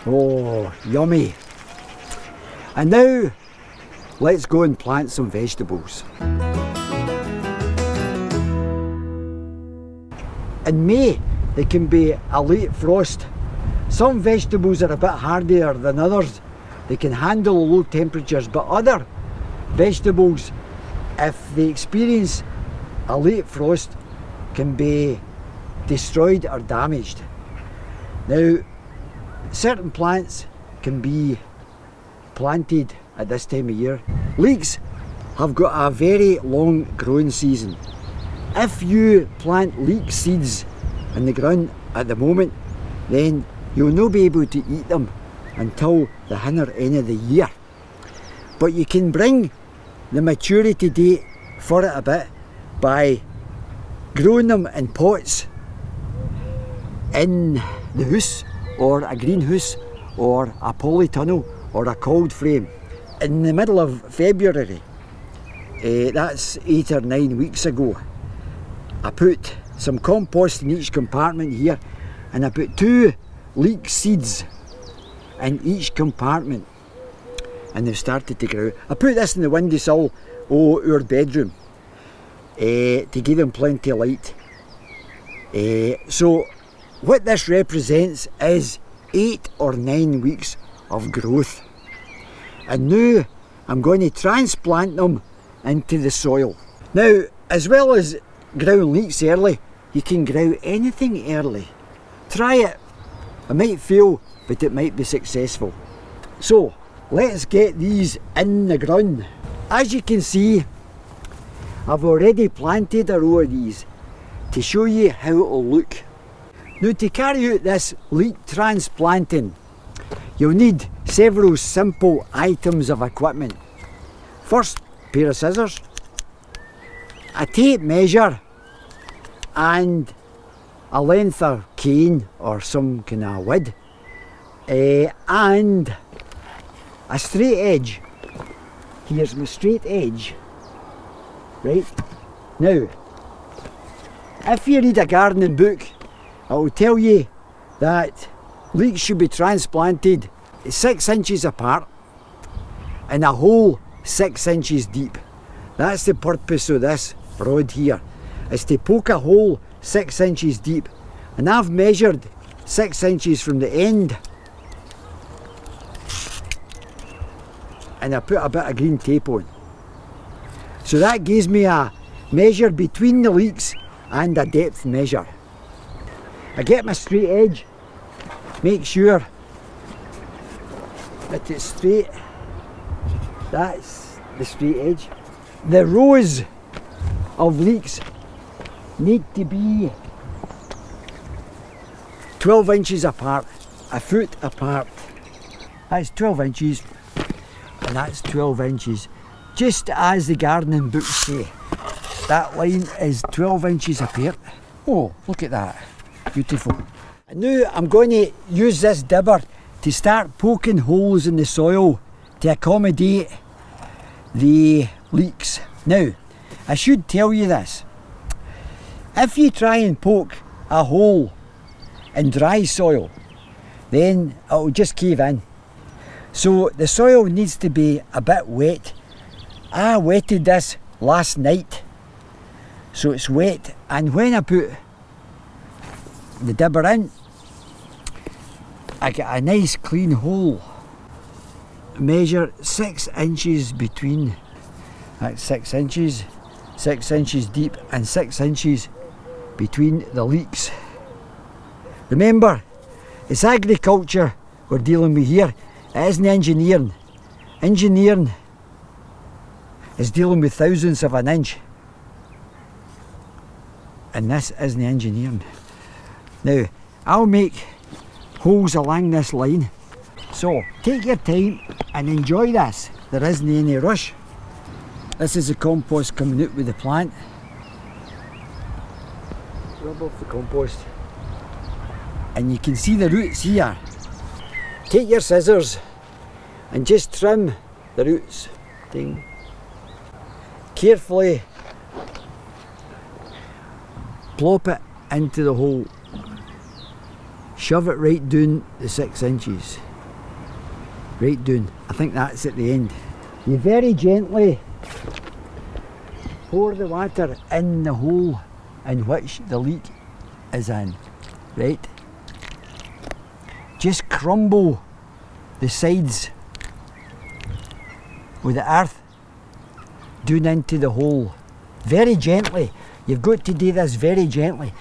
Oh, yummy. And now, let's go and plant some vegetables. In May, there can be a late frost. Some vegetables are a bit hardier than others. They can handle low temperatures, but other vegetables, if they experience a late frost, can be destroyed or damaged. Now, certain plants can be planted at this time of year. Leeks have got a very long growing season. If you plant leek seeds in the ground at the moment, then you'll not be able to eat them until the hinner end of the year. But you can bring the maturity date for it a bit by growing them in pots in the house, or a greenhouse, or a polytunnel, or a cold frame. In the middle of February, that's 8 or 9 weeks ago, I put some compost in each compartment here, and I put 2 leek seeds in each compartment, and they've started to grow. I put this in the windowsill of our bedroom to give them plenty of light. So what this represents is 8 or 9 weeks of growth. And now I'm going to transplant them into the soil. Now, as well as growing leeks early, you can grow anything early. Try it. It might fail, but it might be successful. So, let's get these in the ground. As you can see, I've already planted a row of these to show you how it'll look. Now, to carry out this leek transplanting, you'll need several simple items of equipment. First, a pair of scissors, a tape measure, and a length of cane or some kind of wood, and a straight edge. Here's my straight edge. Right, now, if you read a gardening book, it will tell you that leeks should be transplanted 6 inches apart in a hole 6 inches deep. That's the purpose of this rod here, is to poke a hole 6 inches deep. And I've measured 6 inches from the end, and I put a bit of green tape on. So that gives me a measure between the leeks and a depth measure. I get my straight edge, make sure that it's straight. That's the straight edge. The rows of leeks need to be 12 inches apart, a foot apart. That's 12 inches, and that's 12 inches. Just as the gardening books say, that line is 12 inches apart. Oh, look at that, beautiful. And now I'm going to use this dibber to start poking holes in the soil to accommodate the leeks. Now, I should tell you this. If you try and poke a hole in dry soil, then it'll just cave in. So the soil needs to be a bit wet. I wetted this last night, so it's wet, and when I put the dibber in, I get a nice clean hole. Measure 6 inches between. That's 6 inches, 6 inches deep, and 6 inches between the leeks. Remember, it's agriculture we're dealing with here. It isn't engineering. Engineering is dealing with thousandths of an inch, and this isn't engineering. Now, I'll make holes along this line, so take your time and enjoy this. There isn't any rush. This is the compost coming out with the plant. Rub off the compost, and you can see the roots here. Take your scissors and just trim the roots. Ding. Carefully plop it into the hole. Shove it right down the 6 inches. right down. I think that's at the end. You very gently pour the water in the hole in which the leek is in, right? Just crumble the sides with the earth down into the hole, very gently. You've got to do this very gently.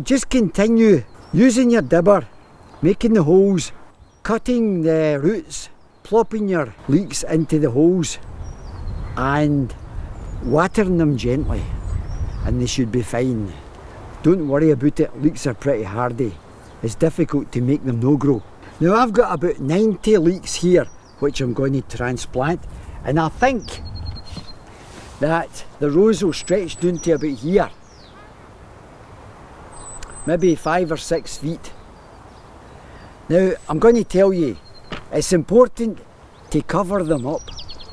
Just continue using your dibber, making the holes, cutting the roots, plopping your leeks into the holes and watering them gently, and they should be fine. Don't worry about it, leeks are pretty hardy. It's difficult to make them no grow. Now I've got about 90 leeks here which I'm going to transplant, and I think that the rows will stretch down to about here, maybe 5 or 6 feet. Now I'm going to tell you, it's important to cover them up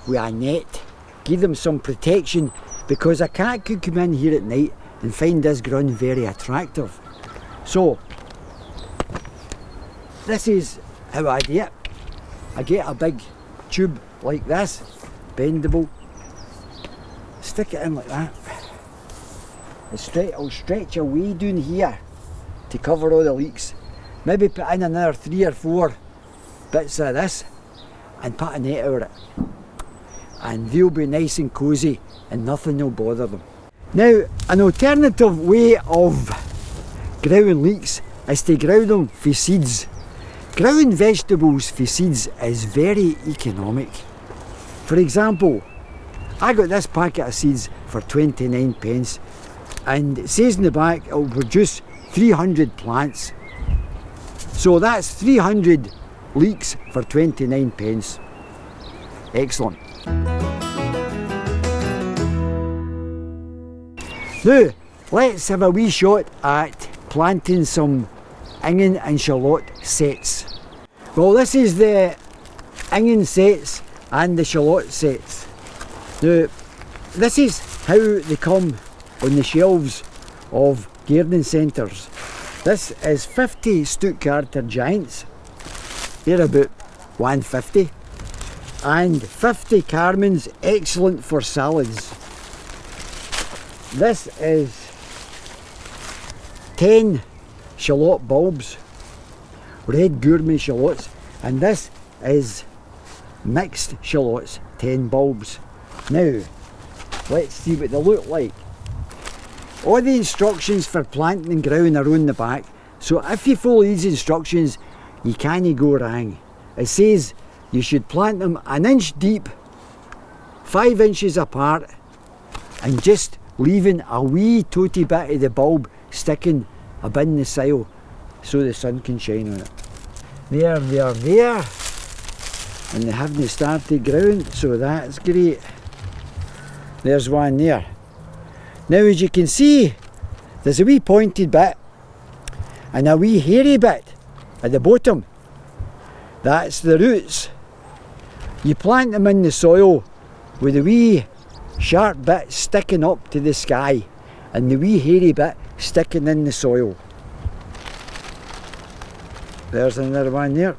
with a net, give them some protection, because a cat could come in here at night and find this ground very attractive. So this is how I do it. I get a big tube like this, bendable, stick it in like that. I'll stretch away down here to cover all the leeks. Maybe put in another 3 or 4 bits of this and put a net over it. And they'll be nice and cosy and nothing will bother them. Now, an alternative way of growing leeks is to grow them for seeds. Growing vegetables for seeds is very economic. For example, I got this packet of seeds for 29 pence, and it says in the back it will produce 300 plants. So that's 300 leeks for 29 pence. Excellent. Now, let's have a wee shot at planting some onion and shallot sets. Well, this is the onion sets and the shallot sets. Now, this is how they come on the shelves of gardening centres. This is 50 Stuttgarter Giants, they're about £1.50, and 50 Carmens, excellent for salads. This is 10 shallot bulbs, red gourmet shallots, and this is mixed shallots, 10 bulbs. Now, let's see what they look like. All the instructions for planting and growing are on the back, so if you follow these instructions, you can't go wrong. It says you should plant them 1 inch deep, 5 inches apart, and just leaving a wee toty bit of the bulb sticking up in the soil so the sun can shine on it. There, and they haven't started growing, so that's great. There's one there. Now, as you can see, there's a wee pointed bit and a wee hairy bit at the bottom. That's the roots. You plant them in the soil with a wee sharp bit sticking up to the sky and the wee hairy bit sticking in the soil. There's another one there.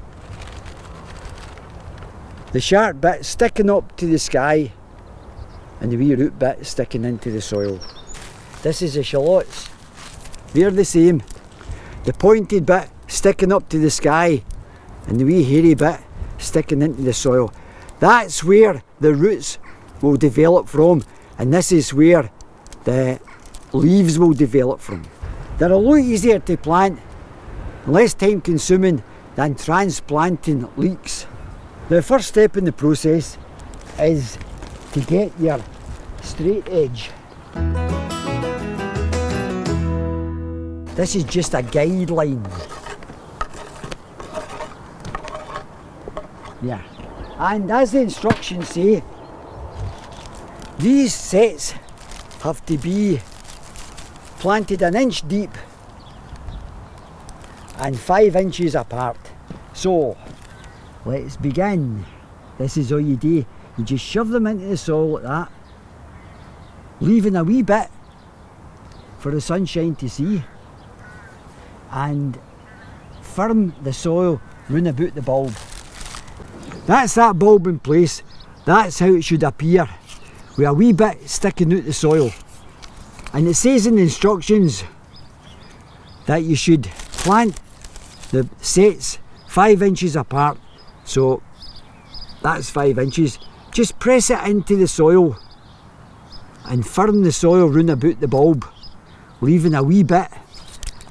The sharp bit sticking up to the sky and the wee root bit sticking into the soil. This is the shallots. They're the same. The pointed bit sticking up to the sky and the wee hairy bit sticking into the soil. That's where the roots will develop from, and this is where the leaves will develop from. They're a lot easier to plant, less time consuming than transplanting leeks. The first step in the process is to get your straight edge. This is just a guideline. Yeah. And as the instructions say, these sets have to be planted 1 inch deep and 5 inches apart. So, let's begin. This is all you do. You just shove them into the soil like that, leaving a wee bit for the sunshine to see, and firm the soil round about the bulb. That's that bulb in place. That's how it should appear, with a wee bit sticking out the soil. And it says in the instructions that you should plant the sets 5 inches apart. So that's 5 inches. Just press it into the soil and firm the soil round about the bulb, leaving a wee bit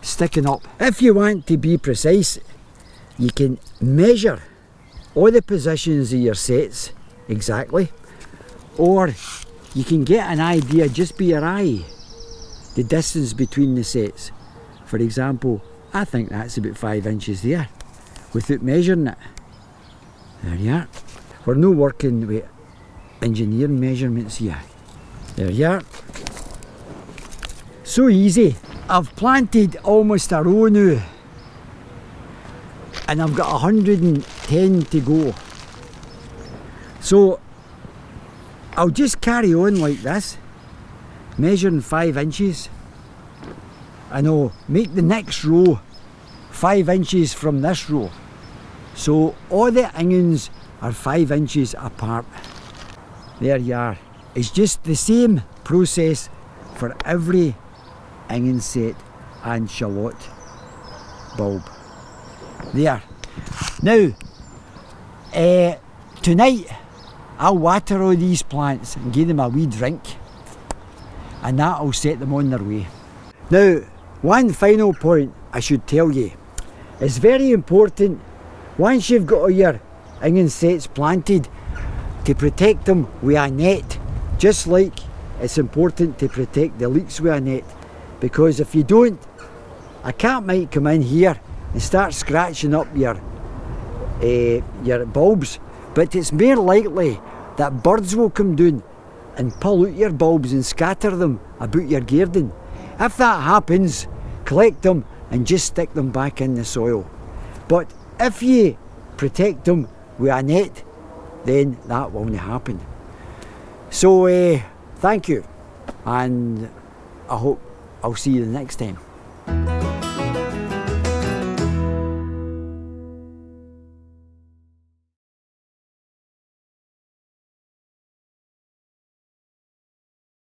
sticking up. If you want to be precise, you can measure all the positions of your sets exactly, or you can get an idea just by your eye, the distance between the sets. For example, I think that's about 5 inches there, without measuring it. There you are. We're not working with engineering measurements here. There you are. So easy. I've planted almost a row now, and I've got 110 to go. So I'll just carry on like this, measuring 5 inches, and I'll make the next row 5 inches from this row. So all the onions are 5 inches apart. There you are. It's just the same process for every onion set and shallot bulb. There. Now, tonight I'll water all these plants and give them a wee drink, and that'll set them on their way. Now, one final point I should tell you. It's very important, once you've got all your onion sets planted, to protect them with a net, just like it's important to protect the leeks with a net, because if you don't, a cat might come in here and start scratching up your bulbs, but it's more likely that birds will come down and pull out your bulbs and scatter them about your garden. If that happens, collect them and just stick them back in the soil. But if you protect them with a net, then that won't happen. So thank you, and I hope I'll see you the next time.